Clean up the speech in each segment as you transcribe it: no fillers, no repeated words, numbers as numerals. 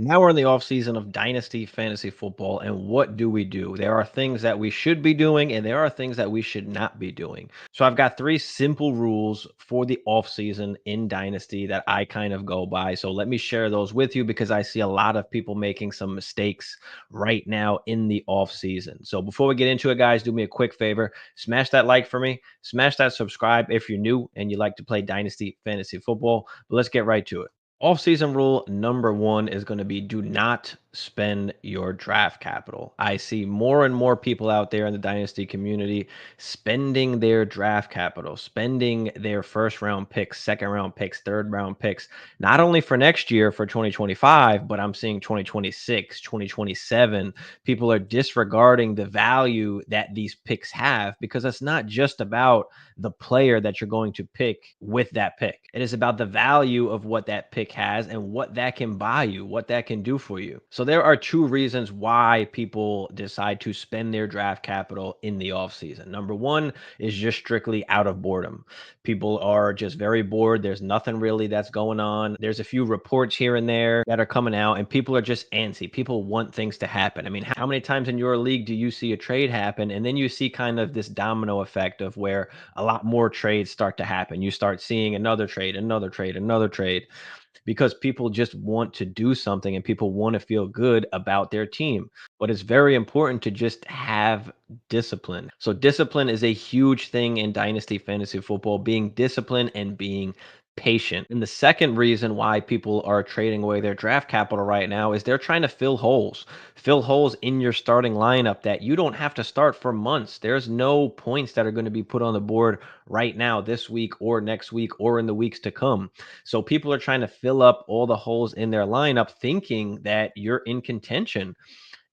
Now we're in the off season of Dynasty Fantasy Football, and what do we do? There are things that we should be doing, and there are things that we should not be doing. So I've got three simple rules for the off season in Dynasty that I kind of go by. So let me share those with you because I see a lot of people making some mistakes right now in the off season. So before we get into it, guys, do me a quick favor: smash that like for me, smash that subscribe if you're new and you like to play Dynasty Fantasy Football. But let's get right to it. Off-season rule number one is going to be do not spend your draft capital. I see more and more people out there in the dynasty community spending their draft capital, spending their first round picks, second round picks, third round picks, not only for next year for 2025, but I'm seeing 2026, 2027. People are disregarding the value that these picks have because it's not just about the player that you're going to pick with that pick. It is about the value of what that pick has and what that can buy you, what that can do for you. So there are two reasons why people decide to spend their draft capital in the offseason. Number one is just strictly out of boredom. People are just very bored. There's nothing really that's going on. There's a few reports here and there that are coming out, and people are just antsy. People want things to happen. I mean, how many times in your league do you see a trade happen and then you see kind of this domino effect of where a lot more trades start to happen? You start seeing another trade, another trade, another trade because people just want to do something and people want to feel good about their team. But it's very important to just have discipline. So, discipline is a huge thing in Dynasty Fantasy Football, being disciplined and being patient. And the second reason why people are trading away their draft capital right now is they're trying to fill holes in your starting lineup that you don't have to start for months. There's no points that are going to be put on the board right now, this week or next week or in the weeks to come. So people are trying to fill up all the holes in their lineup thinking that you're in contention.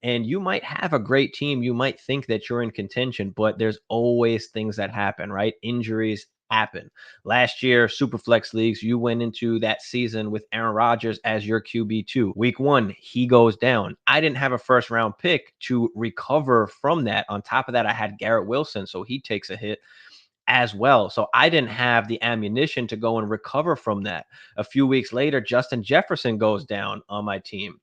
And you might have a great team. You might think that you're in contention, but there's always things that happen, right? Injuries happen. Last year, Superflex leagues, you went into that season with Aaron Rodgers as your QB2. Week one, he goes down. I didn't have a first round pick to recover from that. On top of that, I had Garrett Wilson, so he takes a hit as well. So I didn't have the ammunition to go and recover from that. A few weeks later, Justin Jefferson goes down on my team.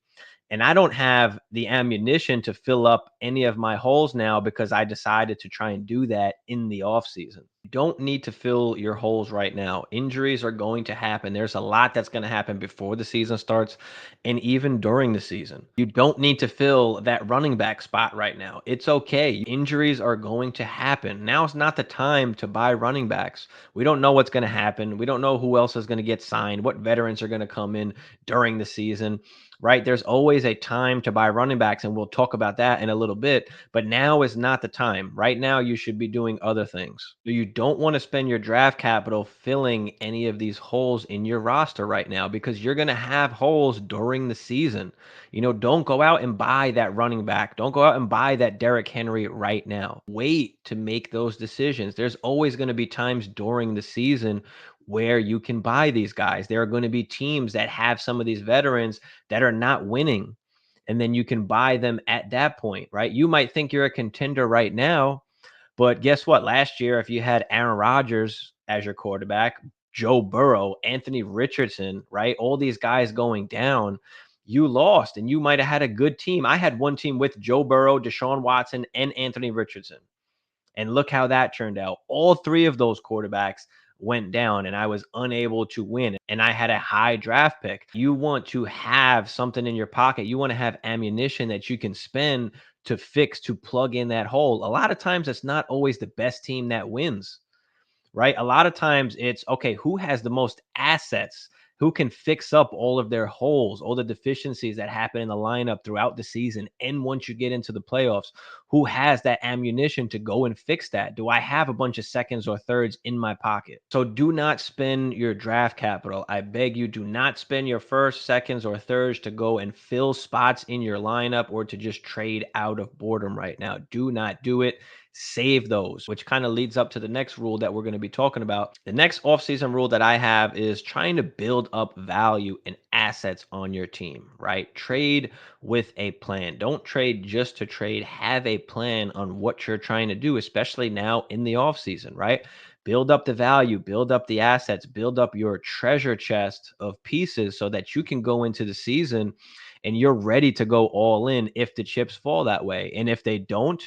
And I don't have the ammunition to fill up any of my holes now because I decided to try and do that in the offseason. You don't need to fill your holes right now. Injuries are going to happen. There's a lot that's going to happen before the season starts and even during the season. You don't need to fill that running back spot right now. It's okay. Injuries are going to happen. Now is not the time to buy running backs. We don't know what's going to happen. We don't know who else is going to get signed, what veterans are going to come in during the season, right? There's always a time to buy running backs, and we'll talk about that in a little bit. But now is not the time. Right now, you should be doing other things. You don't want to spend your draft capital filling any of these holes in your roster right now because you're going to have holes during the season. Don't go out and buy that running back. Don't go out and buy that Derrick Henry right now. Wait to make those decisions. There's always going to be times during the season where you can buy these guys. There are going to be teams that have some of these veterans that are not winning. And then you can buy them at that point, right? You might think you're a contender right now, but guess what? Last year, if you had Aaron Rodgers as your quarterback, Joe Burrow, Anthony Richardson, right? All these guys going down, you lost and you might have had a good team. I had one team with Joe Burrow, Deshaun Watson, and Anthony Richardson. And look how that turned out. All three of those quarterbacks went down and I was unable to win. And I had a high draft pick. You want to have something in your pocket. You want to have ammunition that you can spend to fix, to plug in that hole. A lot of times it's not always the best team that wins, right? A lot of times it's okay, who has the most assets? Who can fix up all of their holes, all the deficiencies that happen in the lineup throughout the season? And once you get into the playoffs, who has that ammunition to go and fix that? Do I have a bunch of seconds or thirds in my pocket? So do not spend your draft capital. I beg you, do not spend your first, seconds, or thirds to go and fill spots in your lineup or to just trade out of boredom right now. Do not do it. Save those, which kind of leads up to the next rule that we're going to be talking about. The next offseason rule that I have is trying to build up value and assets on your team, right? Trade with a plan. Don't trade just to trade. Have a plan on what you're trying to do, especially now in the offseason, right? Build up the value, build up the assets, build up your treasure chest of pieces so that you can go into the season and you're ready to go all in if the chips fall that way. And if they don't,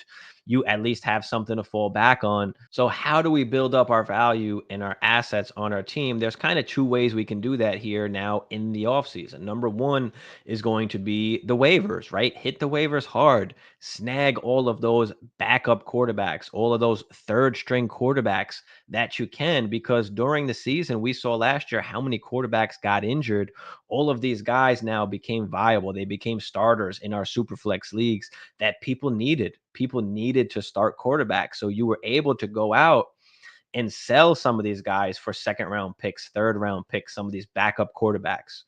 you at least have something to fall back on. So, how do we build up our value and our assets on our team? There's kind of two ways we can do that here now in the offseason. Number one is going to be the waivers, right? Hit the waivers hard, snag all of those backup quarterbacks, all of those third string quarterbacks that you can, because during the season, we saw last year how many quarterbacks got injured. All of these guys now became viable. They became starters in our Superflex leagues that people needed. People needed to start quarterbacks. So you were able to go out and sell some of these guys for second round picks, third round picks, some of these backup quarterbacks.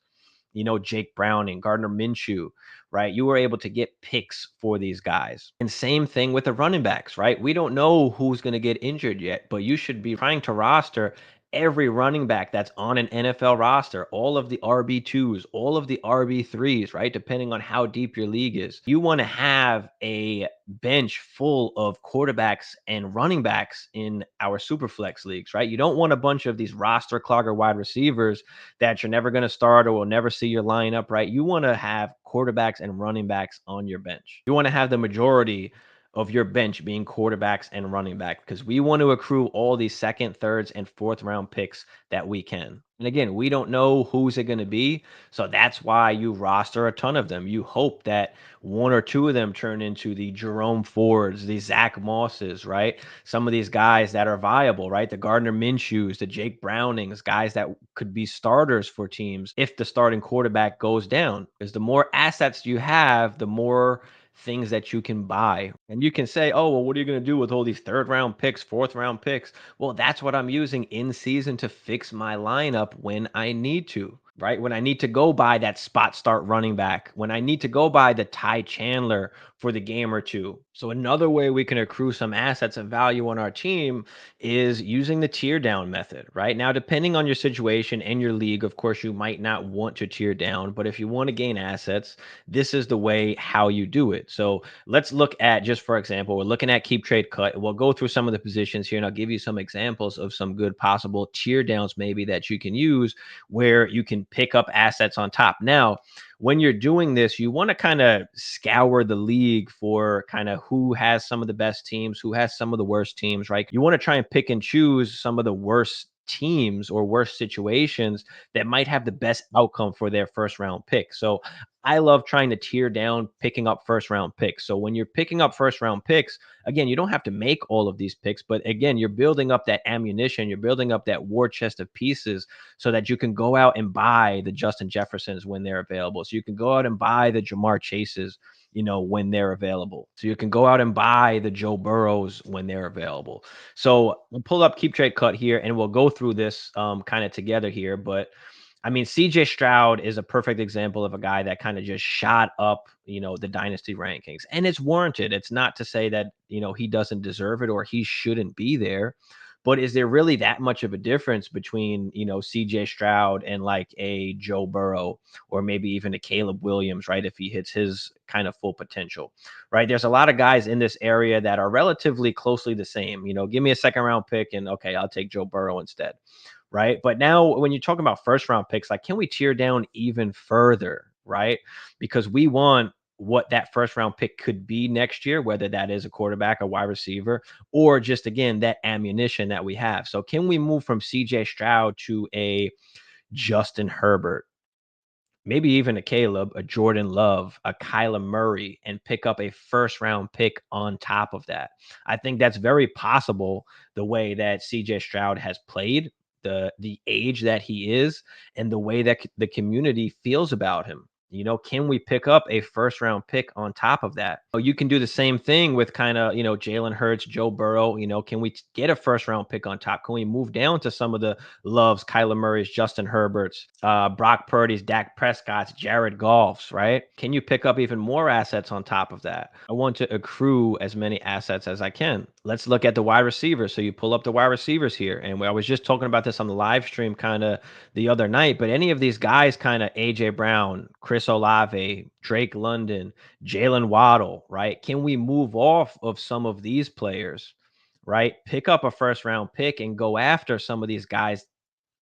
Jake Browning, Gardner Minshew, right? You were able to get picks for these guys. And same thing with the running backs, right? We don't know who's going to get injured yet, but you should be trying to roster every running back that's on an NFL roster, all of the RB2s, all of the RB3s, right? Depending on how deep your league is. You want to have a bench full of quarterbacks and running backs in our Superflex leagues, right? You don't want a bunch of these roster clogger wide receivers that you're never going to start or will never see your lineup, right? You want to have quarterbacks and running backs on your bench. You want to have the majority of your bench being quarterbacks and running back, because we want to accrue all these second, thirds, and fourth round picks that we can. And again, we don't know who's it going to be. So that's why you roster a ton of them. You hope that one or two of them turn into the Jerome Fords, the Zach Mosses, right? Some of these guys that are viable, right? The Gardner Minshews, the Jake Brownings, guys that could be starters for teams if the starting quarterback goes down. Because the more assets you have, the more things that you can buy. And you can say, oh, well, what are you going to do with all these third round picks, fourth round picks? Well, that's what I'm using in season to fix my lineup when I need to, right? When I need to go buy that spot start running back, when I need to go buy the Ty Chandler for the game or two. So another way we can accrue some assets of value on our team is using the tier down method, right? Now, depending on your situation and your league, of course, you might not want to tier down, but if you want to gain assets, this is the way how you do it. So let's look at, just for example, we're looking at keep trade cut. We'll go through some of the positions here and I'll give you some examples of some good possible tier downs maybe that you can use where you can pick up assets on top. Now, when you're doing this, you want to kind of scour the league for kind of who has some of the best teams, who has some of the worst teams, right? You want to try and pick and choose some of the worst teams or worst situations that might have the best outcome for their first round pick. So I love trying to tier down picking up first round picks. So when you're picking up first round picks, again, you don't have to make all of these picks, but again, you're building up that ammunition, you're building up that war chest of pieces so that you can go out and buy the Justin Jeffersons when they're available. So you can go out and buy the Jamar Chases, when they're available. So you can go out and buy the Joe Burrows when they're available. So we'll pull up Keep Trade Cut here and we'll go through this kind of together here. But I mean, CJ Stroud is a perfect example of a guy that kind of just shot up, the dynasty rankings. And it's warranted. It's not to say that, he doesn't deserve it or he shouldn't be there. But is there really that much of a difference between, CJ Stroud and like a Joe Burrow or maybe even a Caleb Williams, right? If he hits his kind of full potential, right? There's a lot of guys in this area that are relatively closely the same. Give me a second round pick and okay, I'll take Joe Burrow instead. Right. But now when you're talking about first round picks, like, can we tear down even further? Right. Because we want what that first round pick could be next year, whether that is a quarterback, a wide receiver, or just, again, that ammunition that we have. So can we move from CJ Stroud to a Justin Herbert, maybe even a Caleb, a Jordan Love, a Kyler Murray, and pick up a first round pick on top of that? I think that's very possible the way that CJ Stroud has played, the age that he is, and the way that the community feels about him. Can we pick up a first round pick on top of that? You can do the same thing with kind of, Jalen Hurts, Joe Burrow. Can we get a first round pick on top? Can we move down to some of the Loves, Kyler Murray's, Justin Herbert's, Brock Purdy's, Dak Prescott's, Jared Goff's, right? Can you pick up even more assets on top of that? I want to accrue as many assets as I can. Let's look at the wide receivers. So you pull up the wide receivers here. And I was just talking about this on the live stream kind of the other night, but any of these guys, kind of AJ Brown, Chris Olave, Drake London, Jalen Waddle, right? Can we move off of some of these players, right? Pick up a first round pick and go after some of these guys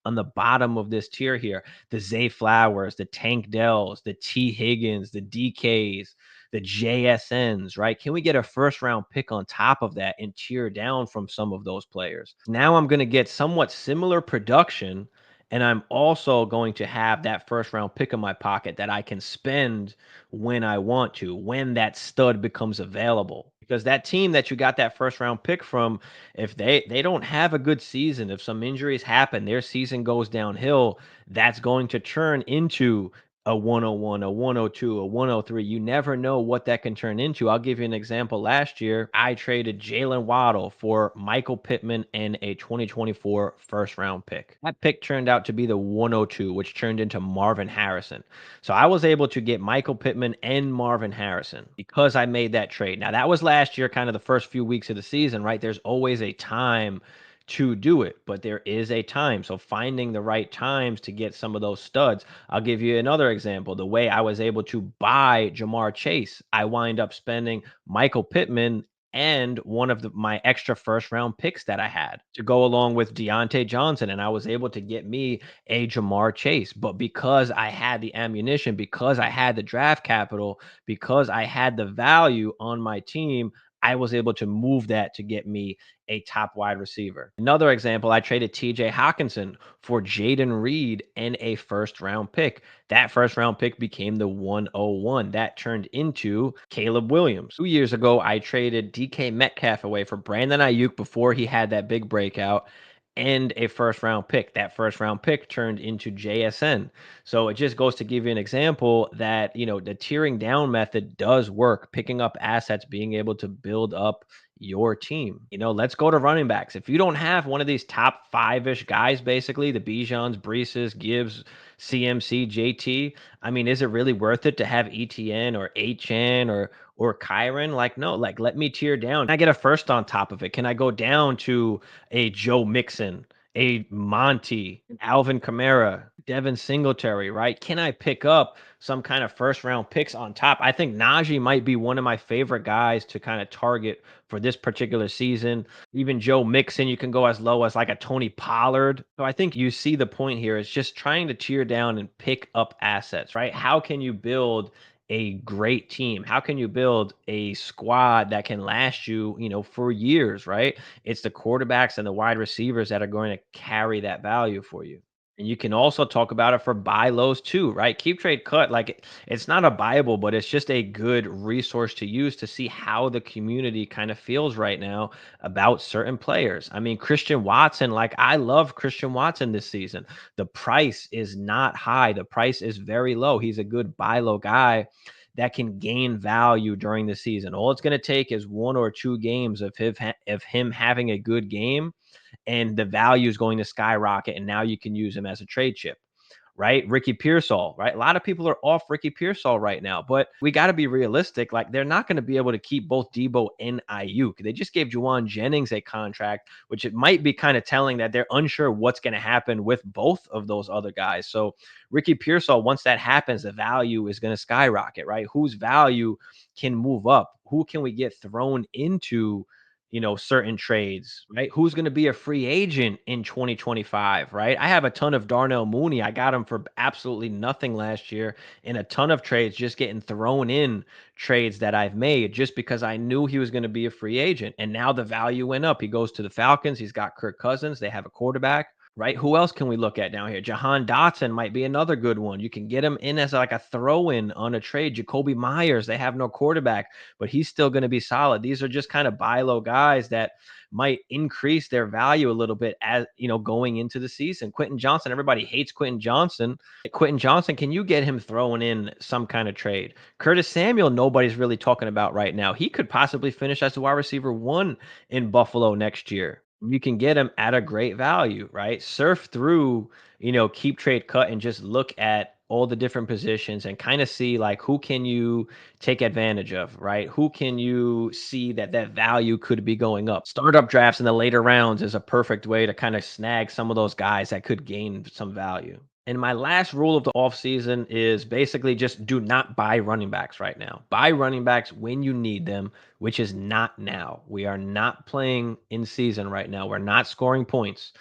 on the bottom of this tier here, the Zay Flowers, the Tank Dells, the T Higgins, the DKs, the JSNs, right? Can we get a first round pick on top of that and tier down from some of those players? Now I'm going to get somewhat similar production, and I'm also going to have that first round pick in my pocket that I can spend when I want to, when that stud becomes available. Because that team that you got that first round pick from, if they don't have a good season, if some injuries happen, their season goes downhill, that's going to turn into a 101, a 102, a 103. You never know what that can turn into. I'll give you an example. Last year, I traded Jalen Waddle for Michael Pittman and a 2024 first round pick. That pick turned out to be the 102, which turned into Marvin Harrison. So I was able to get Michael Pittman and Marvin Harrison because I made that trade. Now, that was last year, kind of the first few weeks of the season, right? There's always a time to do it, but there is a time. So finding the right times to get some of those studs. I'll give you another example. The way I was able to buy Jamar Chase, I wind up spending Michael Pittman and one of my extra first round picks that I had to go along with Deontay Johnson. And I was able to get me a Jamar Chase. But because I had the ammunition, because I had the draft capital, because I had the value on my team, I was able to move that to get me a top wide receiver. Another example, I traded TJ Hawkinson for Jaden Reed and a first round pick. That first round pick became the 101. That turned into Caleb Williams. 2 years ago, I traded DK Metcalf away for Brandon Ayuk before he had that big breakout and a first round pick. That first round pick turned into JSN. So it just goes to give you an example that, the tiering down method does work, picking up assets, being able to build up your team. Let's go to running backs. If you don't have one of these top five-ish guys, basically the Bijans, Breeses, Gibbs, CMC, JT, I mean, is it really worth it to have ETN or HN or Kyron? Like, no, like let me tier down. Can I get a first on top of it? Can I go down to a Joe Mixon, a Monty, Alvin Kamara, Devin Singletary, right? Can I pick up some kind of first round picks on top? I think Najee might be one of my favorite guys to kind of target for this particular season. Even Joe Mixon, you can go as low as like a Tony Pollard. So I think you see the point here. It's just trying to tier down and pick up assets, right? How can you build a great team? How can you build a squad that can last you, for years, right? It's the quarterbacks and the wide receivers that are going to carry that value for you. And you can also talk about it for buy lows too, right? Keep trade cut. Like it's not a Bible, but it's just a good resource to use to see how the community kind of feels right now about certain players. I mean, Christian Watson, like I love Christian Watson this season. The price is not high. The price is very low. He's a good buy low guy that can gain value during the season. All it's going to take is one or two games of him having a good game, and the value is going to skyrocket. And now you can use him as a trade chip, right? Ricky Pearsall, right? A lot of people are off Ricky Pearsall right now, but we got to be realistic. Like they're not going to be able to keep both Debo and Ayuk. They just gave Juwan Jennings a contract, which it might be kind of telling that they're unsure what's going to happen with both of those other guys. So Ricky Pearsall, once that happens, the value is going to skyrocket, right? Whose value can move up? Who can we get thrown into certain trades, right? Who's going to be a free agent in 2025, right? I have a ton of Darnell Mooney. I got him for absolutely nothing last year in a ton of trades, just getting thrown in trades that I've made just because I knew he was going to be a free agent. And now the value went up. He goes to the Falcons. He's got Kirk Cousins. They have a quarterback. Right? Who else can we look at down here? Jahan Dotson might be another good one. You can get him in as like a throw-in on a trade. Jacoby Myers, they have no quarterback, but he's still going to be solid. These are just kind of buy low guys that might increase their value a little bit as going into the season. Quentin Johnson, everybody hates Quentin Johnson. Quentin Johnson, can you get him throwing in some kind of trade? Curtis Samuel, nobody's really talking about right now. He could possibly finish as the wide receiver one in Buffalo next year. You can get them at a great value, right? Surf through, keep trade cut and just look at all the different positions and kind of see like who can you take advantage of, right? Who can you see that value could be going up? Startup drafts in the later rounds is a perfect way to kind of snag some of those guys that could gain some value. And my last rule of the offseason is basically just do not buy running backs right now. Buy running backs when you need them, which is not now. We are not playing in season right now. We're not scoring points.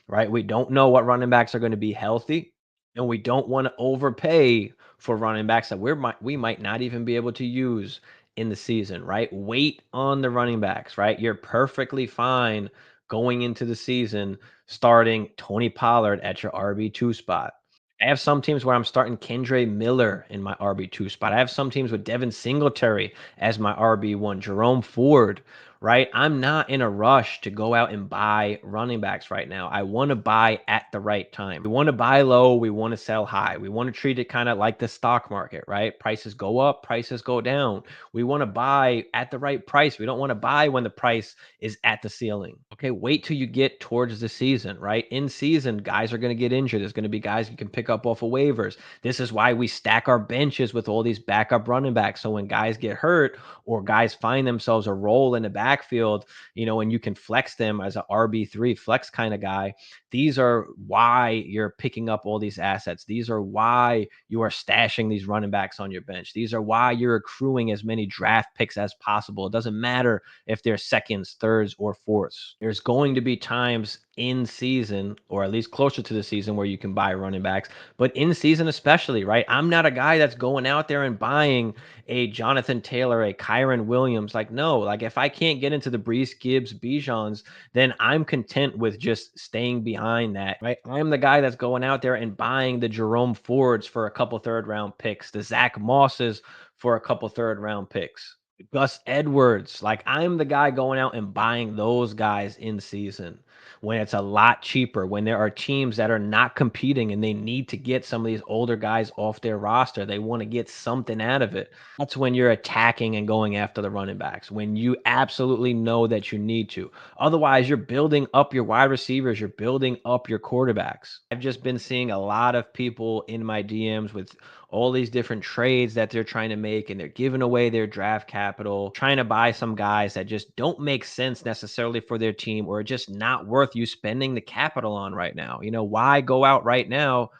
right? We don't know what running backs are going to be healthy, and we don't want to overpay for running backs that we might not even be able to use in the season, right? Wait on the running backs, right? You're perfectly fine going into the season starting Tony Pollard at your RB2 spot. I have some teams where I'm starting Kendre Miller in my RB2 spot. I have some teams with Devin Singletary as my RB1, Jerome Ford, right? I'm not in a rush to go out and buy running backs right now. I want to buy at the right time. We want to buy low, we want to sell high. We want to treat it kind of like the stock market, right? Prices go up, prices go down. We want to buy at the right price. We don't want to buy when the price is at the ceiling. Okay, wait till you get towards the season, right? In season, guys are going to get injured. There's going to be guys you can pick up off of waivers. This is why we stack our benches with all these backup running backs. So when guys get hurt or guys find themselves a role in the backfield, and you can flex them as an RB3 flex kind of guy, these are why you're picking up all these assets. These are why you are stashing these running backs on your bench. These are why you're accruing as many draft picks as possible. It doesn't matter if they're seconds, thirds, or fourths. There's going to be times in season, or at least closer to the season, where you can buy running backs, but in season especially, right? I'm not a guy that's going out there and buying a Jonathan Taylor, a Kyron Williams. Like, no, like if I can't get into the Brees Gibbs, Bijans, then I'm content with just staying behind that, right? I'm the guy that's going out there and buying the Jerome Fords for a couple third round picks, the Zach Mosses for a couple third round picks. Gus Edwards, like I'm the guy going out and buying those guys in season when it's a lot cheaper, when there are teams that are not competing and they need to get some of these older guys off their roster. They want to get something out of it. That's when you're attacking and going after the running backs, when you absolutely know that you need to. Otherwise, you're building up your wide receivers, you're building up your quarterbacks. I've just been seeing a lot of people in my DMs with all these different trades that they're trying to make, and they're giving away their draft capital, trying to buy some guys that just don't make sense necessarily for their team, or just not worth you spending the capital on right now. Why go out right now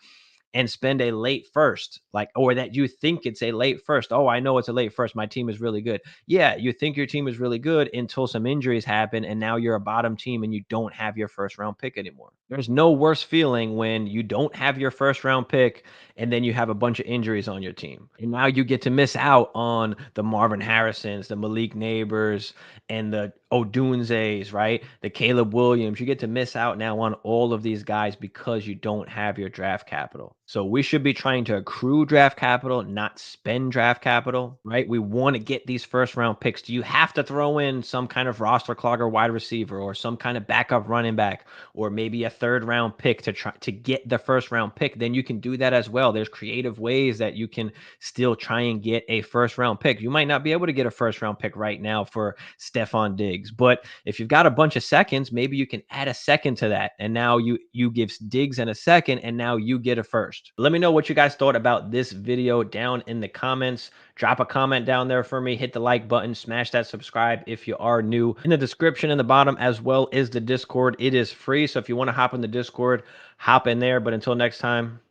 and spend a late first, like, or that you think it's a late first? Oh, I know it's a late first. My team is really good. Yeah, you think your team is really good until some injuries happen, and now you're a bottom team and you don't have your first round pick anymore. There's no worse feeling when you don't have your first round pick and then you have a bunch of injuries on your team. And now you get to miss out on the Marvin Harrisons, the Malik Neighbors, and the Odunzes, right? The Caleb Williams. You get to miss out now on all of these guys because you don't have your draft capital. So we should be trying to accrue draft capital, not spend draft capital, right? We want to get these first round picks. Do you have to throw in some kind of roster clogger wide receiver or some kind of backup running back, or maybe a third round pick to try to get the first round pick? Then you can do that as well. There's creative ways that you can still try and get a first round pick. You might not be able to get a first round pick right now for Stephon Diggs, but if you've got a bunch of seconds, maybe you can add a second to that, and now you give Diggs and a second, and now you get a first. Let me know what you guys thought about this video down in the comments. Drop a comment down there for me. Hit the like button. Smash that subscribe if you are new. In the description in the bottom, as well as the Discord, it is free. So if you want to hop in the Discord, hop in there. But until next time,